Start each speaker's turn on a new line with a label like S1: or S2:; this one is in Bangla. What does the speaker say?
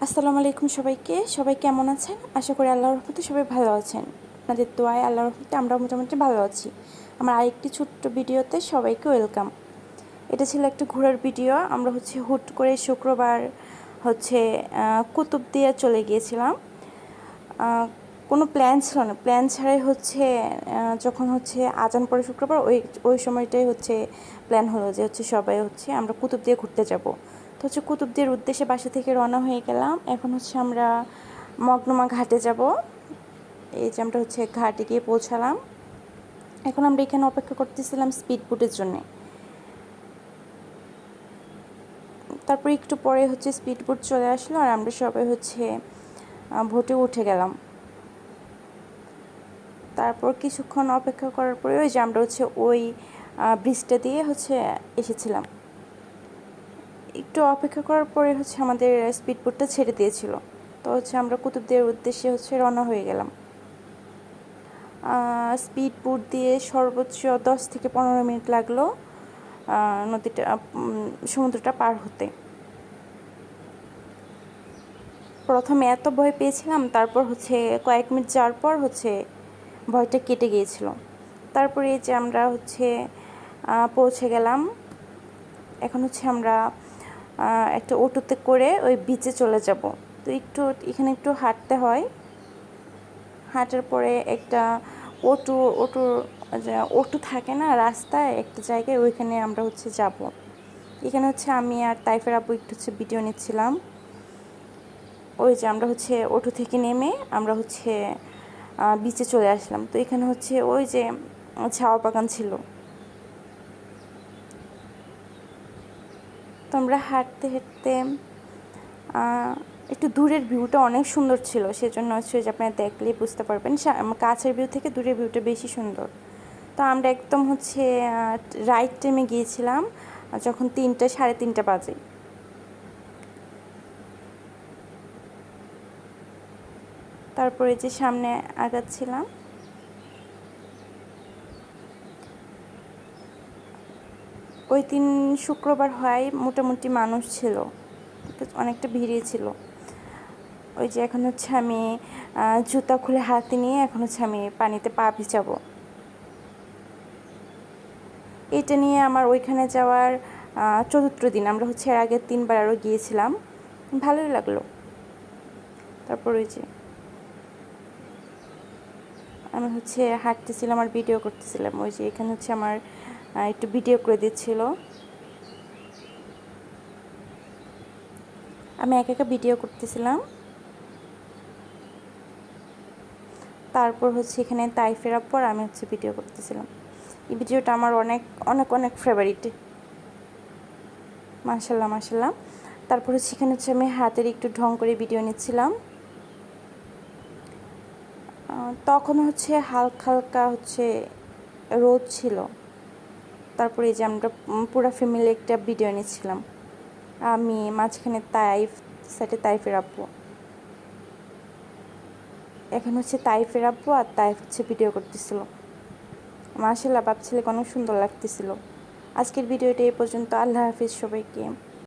S1: আসসালামু আলাইকুম সবাইকে। সবাই কেমন আছেন? আশা করি আল্লাহর রহমতে সবাই ভালো আছেন। আপনাদের দোয়ায় আল্লাহর রহমতে আমরা মোটামুটি ভালো আছি। আমার আরেকটি ছোট্ট ভিডিওতে সবাইকে ওয়েলকাম। এটা ছিল একটা ঘোরার ভিডিও। আমরা হুট করে শুক্রবার কুতুবদিয়া চলে গিয়েছিলাম। কোনো প্ল্যান ছিল না, প্ল্যান ছাড়াই যখন আজান পড়ে শুক্রবার ওই সময়টাই প্ল্যান হলো যে সবাই আমরা কুতুবদিয়া ঘুরতে যাব। তো কুতুবদিয়ার উদ্দেশ্যে বাসা থেকে রওনা হয়ে গেলাম। এখন আমরা মগনমা ঘাটে যাব। এই যে আমরা ঘাটে গিয়ে পৌঁছালাম। এখন আমরা এখানে অপেক্ষা করতেছিলাম স্পিড বোটের জন্যে। তারপর একটু পরে স্পিড বোট চলে আসলো আর আমরা সবাই ভোটে উঠে গেলাম। তারপর কিছুক্ষণ অপেক্ষা করার পরে ওই যে আমরা ওই ব্রিজটা দিয়ে এসেছিলাম। একটু অপেক্ষা করার পরে আমাদের স্পিড বোটটা ছেড়ে দিয়েছিল। তো আমরা কুতুবদিয়ার উদ্দেশ্যে রওনা হয়ে গেলাম। স্পিড বোট দিয়ে সর্বোচ্চ 10 থেকে 15 মিনিট লাগলো সমুদ্রটা পার হতে। প্রথমে এত ভয় পেয়েছিলাম, তারপর কয়েক মিনিট যাওয়ার পর ভয়টা কেটে গিয়েছিল। তারপরে এই যে আমরা পৌঁছে গেলাম। এখন আমরা একটা অটোতে করে ওই বিচে চলে যাব। তো এখানে একটু হাঁটতে হয়। হাঁটার পরে একটা অটো থাকে না রাস্তায় একটা জায়গায়, ওইখানে আমরা যাব। এখানে আমি আর তাইফের আপু একটু ভিডিও নিচ্ছিলাম। ওই যে আমরা অটো থেকে নেমে আমরা বিচে চলে আসলাম। তো এখানে ওই যে ছাওয়া বাগান ছিল। তো আমরা হাঁটতে হাঁটতে একটু দূরের ভিউটা অনেক সুন্দর ছিল, সেজন্য যে আপনারা দেখলেই বুঝতে পারবেন কাছের ভিউ থেকে দূরের ভিউটা বেশি সুন্দর। তো আমরা একদম রাইট টাইমে গিয়েছিলাম যখন 3টা সাড়ে 3টা বাজে। তারপরে যে সামনে আগাচ্ছিলাম। ওই দিন শুক্রবার হয়, মোটামুটি মানুষ ছিল, অনেকটা ভিড়ই ছিল। ওই যে এখন আমি জুতা খুলে হাতে নিয়ে এখন আমি পানিতে পা ভিজাবো। এটা নিয়ে আমার ওইখানে যাওয়ার 4র্থ দিন। আমরা এর আগে 3বার আরও গিয়েছিলাম, ভালোই লাগলো। তারপর ওই যে আমি হাঁটতেছিলাম আর ভিডিও করতেছিলাম। ওই যে এখানে আমার একটু ভিডিও করে দিচ্ছিল। আমি একা একা ভিডিও করতেছিলাম। তারপর এখানে তাইফের পর আমি ভিডিও করতেছিলাম। এই ভিডিওটা আমার অনেক অনেক অনেক ফেভারিট। মাশাল্লাহ মাশাল্লাহ। তারপর এখানে আমি হাতের একটু ঢং করে ভিডিও নিচ্ছিলাম। তখন হালকা হালকা রোদ ছিল। তারপরে এই যে আমরা পুরো ফ্যামিলি একটা ভিডিও নিচ্ছিলাম। আমি মাঝখানে সাইডে তাইফের আপু। এখন তাইফের আপু আর তাইফ ভিডিও করতেছিল। মাশাআল্লাহ, বাপ ছেলেকে অনেক সুন্দর লাগতেছিল। আজকের ভিডিওটা এই পর্যন্ত। আল্লাহ হাফিজ সবাইকে।